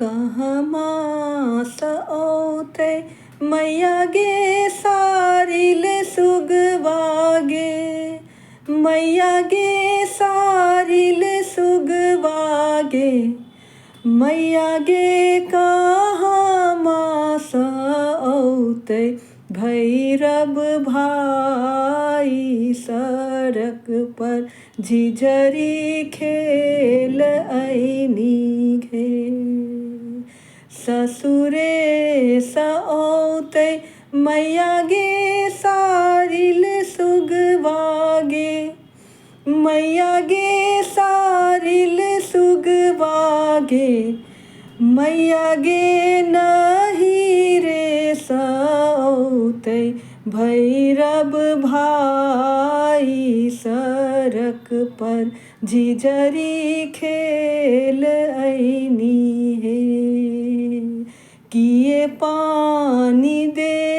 कहमा सौते मैया गे सारिल सुगवागे मैया गे सारिल सुगवागे मैया गे कहमा सौते भैरव भाई सड़क पर झिझरी खेल ऐनी घे ससुरे सौते मैया गे सारिल सुगवागे मैया गे सारिल सुगवागे मैया गे नहीं रे सौते भैरव भाई सड़क पर झिझरी खेल ऐनी है किए पानी दे